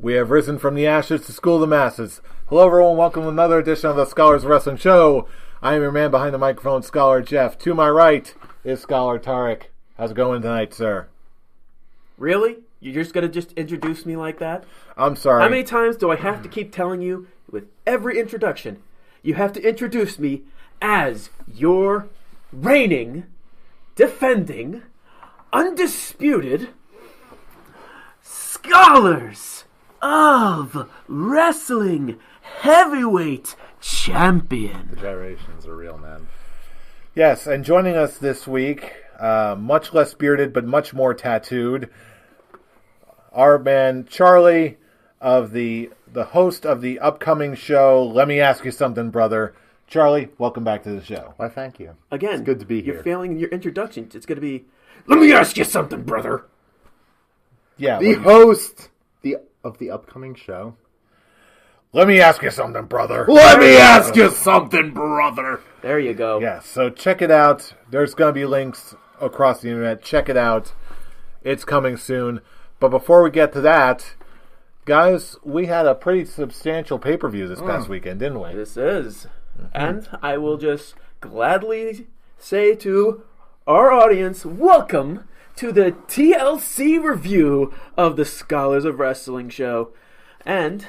We have risen from the ashes to school the masses. Hello, everyone. Welcome to another edition of the Scholars Wrestling Show. I am your man behind the microphone, Scholar Jeff. To my right is Scholar Tarek. How's it going tonight, sir? Really? You're just going to just introduce me like that? I'm sorry. How many times do I have to keep telling you with every introduction, you have to introduce me as your reigning, defending, undisputed Scholars of Wrestling Heavyweight Champion. The gyrations are real, man. Yes, and joining us this week, much less bearded but much more tattooed, our man Charlie, of the host of the upcoming show, Let Me Ask You Something, Brother. Charlie, welcome back to the show. Why, thank you. Again, it's good to be here. You're failing in your introduction. It's going to be, let me ask you something, brother. Yeah, the host of the upcoming show. Let me ask you something, brother. Let me ask you something, brother. There you go. Yeah, so check it out. There's going to be links across the internet. Check it out. It's coming soon. But before we get to that, guys, we had a pretty substantial pay-per-view this past weekend, didn't we? This is. And I will just gladly say to our audience, welcome to the TLC review of the Scholars of Wrestling show. And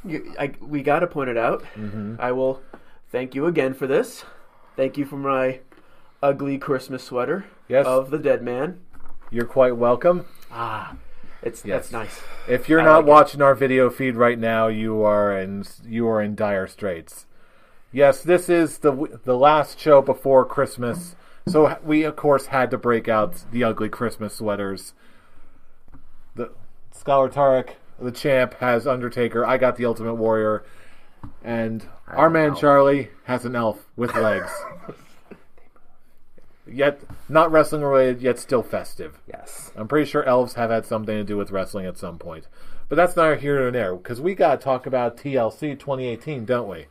we got to point it out. I will thank you again for this. Thank you for my ugly Christmas sweater of the dead man. You're quite welcome. That's nice. If you're not watching our video feed right now, you are in dire straits. Yes, this is the last show before Christmas, so we of course had to break out the ugly Christmas sweaters. The Scholar Tarek, the champ, has Undertaker. I got the Ultimate Warrior, and our man Charlie has an elf with legs. Yet not wrestling related, yet still festive. Yes. I'm pretty sure elves have had something to do with wrestling at some point. But that's neither here nor there, because we got to talk about TLC 2018, don't we?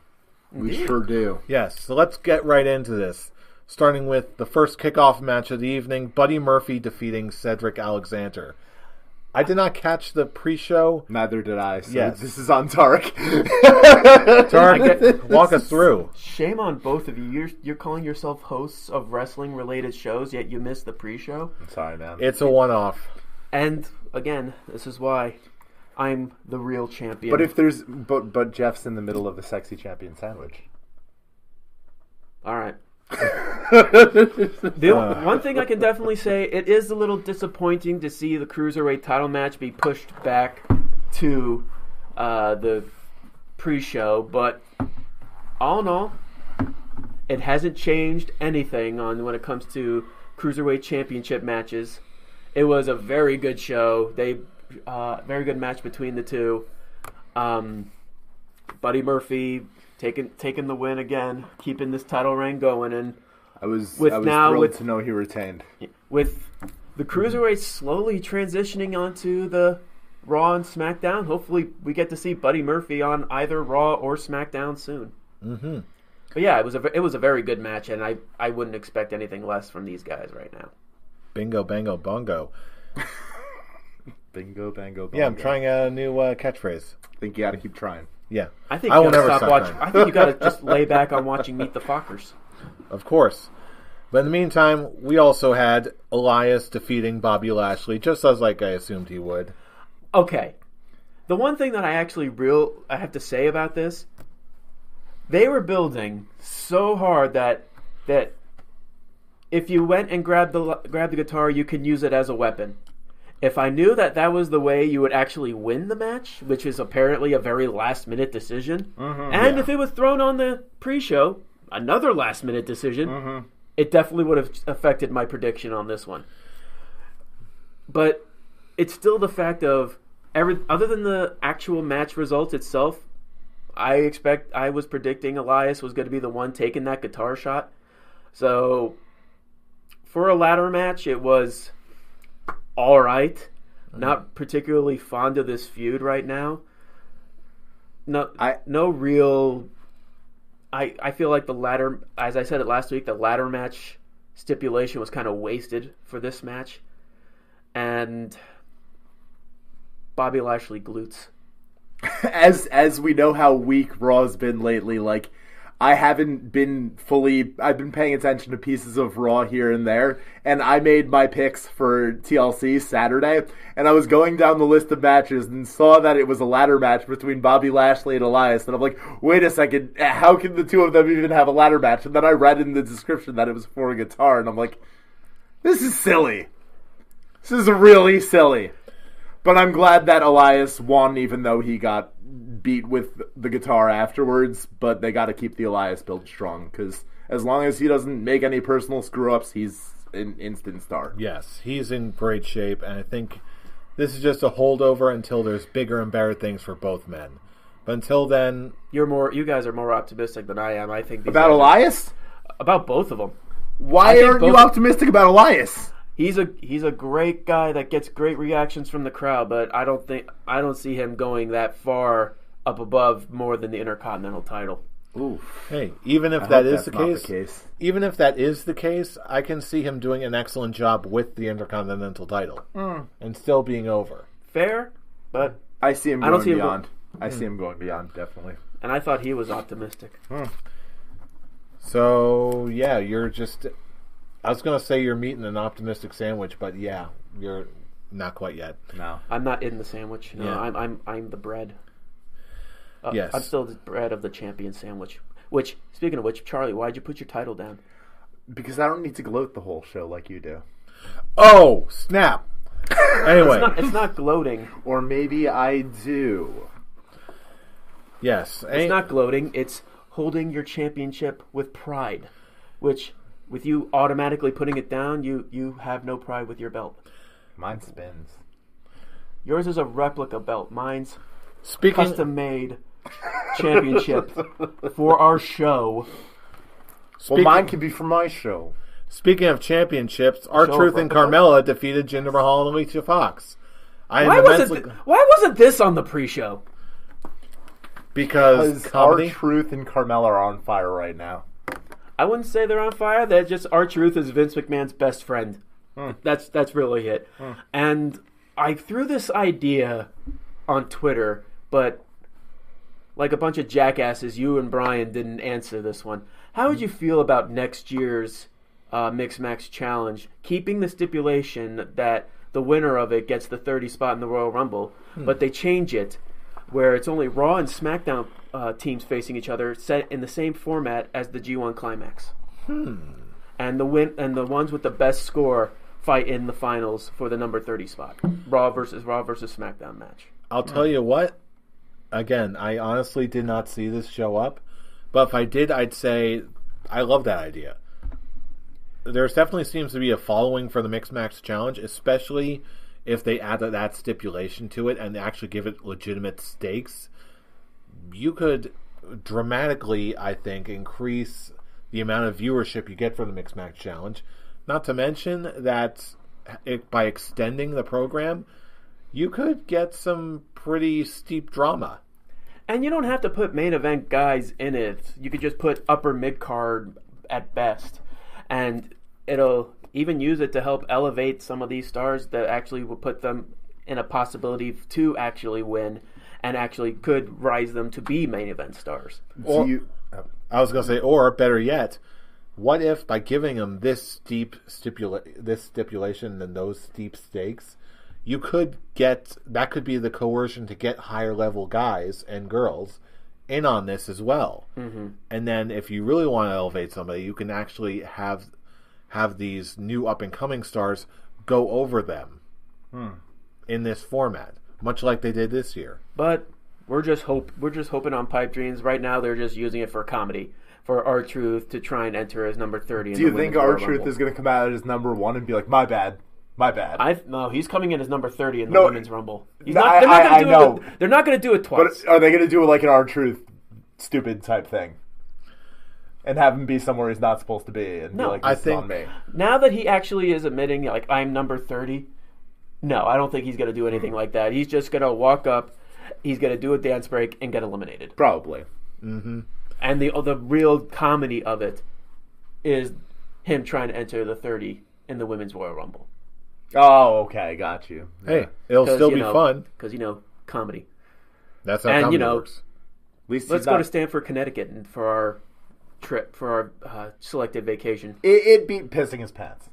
We sure do. Yes, so let's get right into this. Starting with the first kickoff match of the evening, Buddy Murphy defeating Cedric Alexander. I did not catch the pre-show. Neither did I, so yes. This is on Tarek. Tarek, walk us through. Shame on both of you. You're calling yourself hosts of wrestling-related shows, yet you missed the pre-show. I'm sorry, man. It's a one-off. And, again, this is why I'm the real champion. But if there's... But Jeff's in the middle of the sexy champion sandwich. All right. One thing I can definitely say, it is a little disappointing to see the Cruiserweight title match be pushed back to the pre-show, but all in all, it hasn't changed anything on when it comes to Cruiserweight Championship matches. It was a very good show. Very good match between the two. Buddy Murphy taking the win again, keeping this title reign going, and I was thrilled to know he retained. With the Cruiserweights slowly transitioning onto the Raw and SmackDown, hopefully we get to see Buddy Murphy on either Raw or SmackDown soon. Mm-hmm. But yeah, it was a very good match, and I wouldn't expect anything less from these guys right now. Bingo, bango, bongo. Bingo, bango, bongo. Yeah, I'm trying a new catchphrase. I think you got to keep trying. Yeah, I think you gotta stop watching. I think you gotta just lay back on watching Meet the Fockers. Of course. But in the meantime, we also had Elias defeating Bobby Lashley, just as like I assumed he would. Okay. The one thing that I have to say about this, they were building so hard that if you went and grabbed the guitar, you can use it as a weapon. If I knew that was the way you would actually win the match, which is apparently a very last-minute decision, if it was thrown on the pre-show, another last-minute decision, it definitely would have affected my prediction on this one. But it's still the fact of, other than the actual match results itself, I was predicting Elias was going to be the one taking that guitar shot. So, for a ladder match, it was all right. Not particularly fond of this feud right now. I feel like the ladder, as I said it last week, the ladder match stipulation was kind of wasted for this match. And Bobby Lashley glutes. As we know how weak Raw's been lately, like, I haven't been I've been paying attention to pieces of Raw here and there, and I made my picks for TLC Saturday, and I was going down the list of matches and saw that it was a ladder match between Bobby Lashley and Elias, and I'm like, wait a second, how can the two of them even have a ladder match? And then I read in the description that it was for a guitar, and I'm like, this is silly. This is really silly. But I'm glad that Elias won, even though he got beat with the guitar afterwards. But they got to keep the Elias build strong, because as long as he doesn't make any personal screw-ups, he's an instant star. Yes, he's in great shape, and I think this is just a holdover until there's bigger and better things for both men. But until then... You guys are more optimistic than I am. I think about Elias? About both of them. Why aren't you optimistic about Elias? He's a great guy that gets great reactions from the crowd, but I don't see him going that far up above more than the Intercontinental title. Ooh. Hey, even if that is the case, even if that is the case, I can see him doing an excellent job with the Intercontinental title and still being over. Fair, but I see him going beyond. I see him going beyond, definitely. And I thought he was optimistic. So, yeah, you're just... I was going to say you're meeting an optimistic sandwich, but yeah, you're not quite yet. No. I'm not in the sandwich. No, yeah. I'm the bread. Yes. I'm still the bread of the champion sandwich. Which, speaking of which, Charlie, why'd you put your title down? Because I don't need to gloat the whole show like you do. Oh, snap. Anyway. It's not gloating. Or maybe I do. Yes. It's not gloating. It's holding your championship with pride. Which, with you automatically putting it down, you have no pride with your belt. Mine spins. Yours is a replica belt. Mine's custom-made championship for our show. Well, mine can be for my show. Speaking of championships, R-Truth and Carmella defeated Jinder Mahal and Alicia Fox. Why wasn't this on the pre-show? Because R-Truth and Carmella are on fire right now. I wouldn't say they're on fire. They're just R-Truth is Vince McMahon's best friend. That's really it. And I threw this idea on Twitter, but like a bunch of jackasses, you and Brian didn't answer this one. How would you feel about next year's Mixed Match Challenge, keeping the stipulation that the winner of it gets the 30 spot in the Royal Rumble, but they change it where it's only Raw and SmackDown teams facing each other, set in the same format as the G1 Climax, and the ones with the best score fight in the finals for the number 30 spot, Raw versus SmackDown match. I'll tell you what. Again, I honestly did not see this show up, but if I did, I'd say I love that idea. There definitely seems to be a following for the Mixed Match Challenge, especially if they add that stipulation to it and actually give it legitimate stakes. You could dramatically, I think, increase the amount of viewership you get for the Mixed Match Challenge. Not to mention that by extending the program, you could get some pretty steep drama. And you don't have to put main event guys in it. You could just put upper mid-card at best. And it'll even use it to help elevate some of these stars that actually will put them in a possibility to actually win and actually could rise them to be main event stars. I was going to say, or better yet, what if by giving them this stipulation and those steep stakes, you could get, that could be the coercion to get higher level guys and girls in on this as well. And then if you really want to elevate somebody, you can actually have these new up and coming stars go over them in this format, much like they did this year. But we're just hoping on pipe dreams. Right now, they're just using it for comedy, for R-Truth to try and enter as number 30. Do you think R-Truth is going to come out as number 1 and be like, my bad? No, he's coming in as number 30 in the Women's Rumble. I know. They're not going to do it twice. But are they going to do like an R-Truth stupid type thing? And have him be somewhere he's not supposed to be and be like, this is on me. Now that he actually is admitting, like, I'm number 30, no, I don't think he's going to do anything like that. He's just going to walk up, he's going to do a dance break, and get eliminated. Probably. And the real comedy of it is him trying to enter the 30 in the Women's Royal Rumble. Oh, okay, got you. Hey, it'll still be fun. Because, comedy. That's how comedy works. At least Let's go to Stamford, Connecticut and for our trip, for our selected vacation. It beat pissing his pants.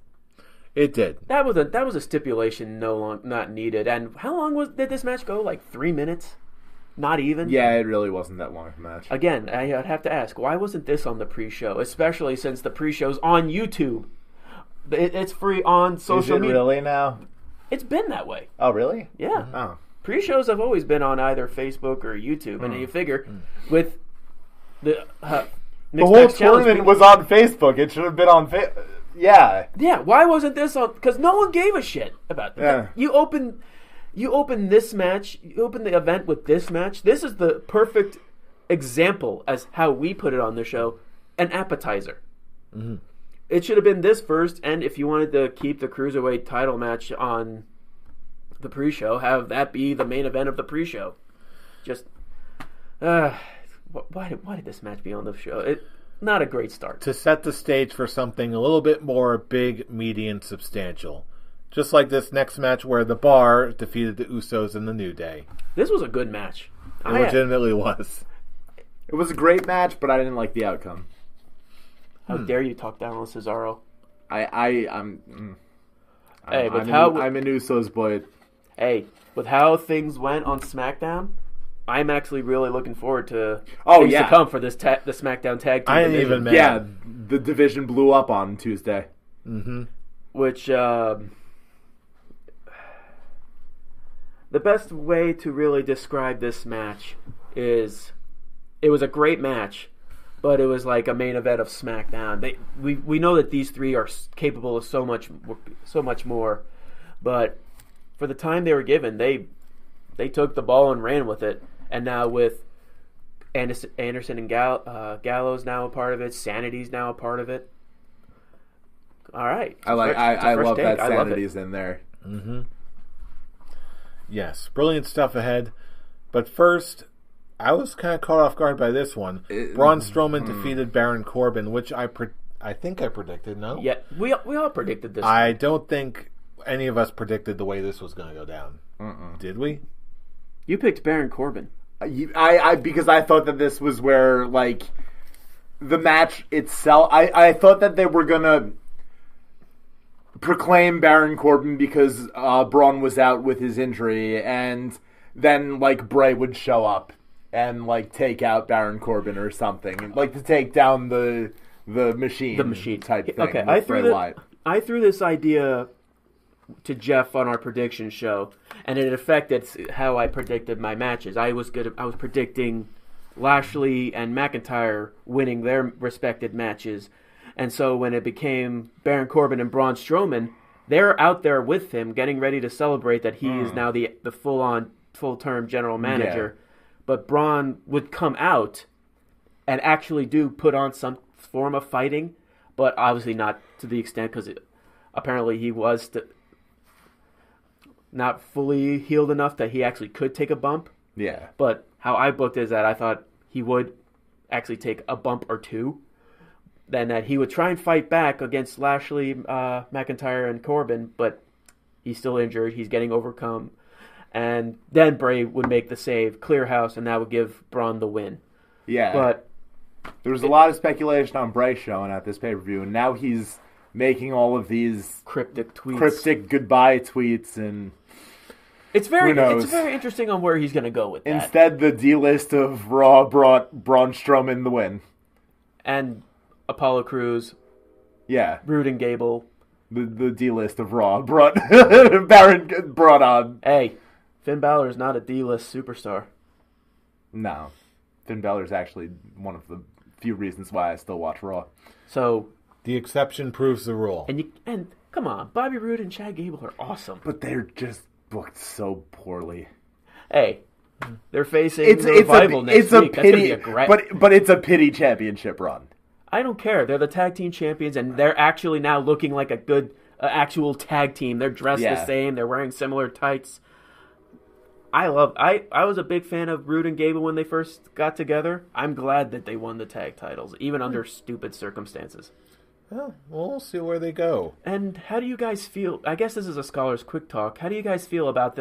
It did. That was a stipulation not needed. And how long did this match go? Like 3 minutes? Not even? Yeah, it really wasn't that long of a match. Again, I'd have to ask, why wasn't this on the pre-show? Especially since the pre-show's on YouTube. It's free on social media. Is it really now? It's been that way. Oh, really? Yeah. Oh. Pre-shows have always been on either Facebook or YouTube. And you figure, with the whole tournament was on Facebook. It should have been on Facebook. Yeah. Yeah, why wasn't this on? Because no one gave a shit about that. Yeah. You open this match, you open the event with this match. This is the perfect example as how we put it on the show, an appetizer. Mm-hmm. It should have been this first, and if you wanted to keep the Cruiserweight title match on the pre-show, have that be the main event of the pre-show. Just, why did this match be on the show? Not a great start. To set the stage for something a little bit more big, meaty, and substantial. Just like this next match where the Bar defeated the Usos in the New Day. This was a good match. It legitimately was. It was a great match, but I didn't like the outcome. How dare you talk down on Cesaro? I'm an Usos boy. Hey, with how things went on SmackDown, I'm actually really looking forward to things to come for this the SmackDown Tag Team I ain't division. even mad. Yeah, the division blew up on Tuesday. Mm-hmm. Which, the best way to really describe this match is, it was a great match, but it was like a main event of SmackDown. We know that these three are capable of so much more, but for the time they were given, they took the ball and ran with it. And now with Anderson and Gallows now a part of it, Sanity's now a part of it. All right, I love that Sanity's in there. Mm-hmm. Yes, brilliant stuff ahead. But first, I was kind of caught off guard by this one. Braun Strowman defeated Baron Corbin, which I think I predicted. No, yeah, we all predicted this. I don't think any of us predicted the way this was going to go down. Did we? You picked Baron Corbin. I because I thought that this was where, like, the match itself. I thought that they were gonna proclaim Baron Corbin because Braun was out with his injury, and then, like, Bray would show up and, like, take out Baron Corbin or something, like to take down the machine type thing. Okay, I threw this idea to Jeff on our prediction show, and it affected how I predicted my matches. I was predicting Lashley and McIntyre winning their respected matches, and so when it became Baron Corbin and Braun Strowman, they're out there with him, getting ready to celebrate that he is now the full-term general manager. Yeah. But Braun would come out and actually do put on some form of fighting, but obviously not to the extent, because apparently he was not fully healed enough that he actually could take a bump. Yeah. But how I booked is that I thought he would actually take a bump or two, then that he would try and fight back against Lashley, McIntyre, and Corbin, but he's still injured. He's getting overcome. And then Bray would make the save, clear house, and that would give Braun the win. Yeah. But there was a lot of speculation on Bray showing at this pay-per-view, and now he's making all of these cryptic goodbye tweets, and it's very interesting on where he's going to go with that. Instead, the D-list of Raw brought Braun Strowman the win. And Apollo Crews. Yeah. Rude and Gable. The D-list of Raw brought on. Hey, Finn Balor is not a D-list superstar. No. Finn Balor is actually one of the few reasons why I still watch Raw. So the exception proves the rule. And come on, Bobby Roode and Chad Gable are awesome. But they're just booked so poorly. Hey, they're facing the Revival next week. That's gonna be a great... But it's a pity championship run. I don't care. They're the tag team champions, and they're actually now looking like a good actual tag team. They're dressed the same. They're wearing similar tights. I was a big fan of Roode and Gable when they first got together. I'm glad that they won the tag titles, even under stupid circumstances. Well, we'll see where they go. And how do you guys feel? I guess this is a Scholar's Quick Talk. How do you guys feel about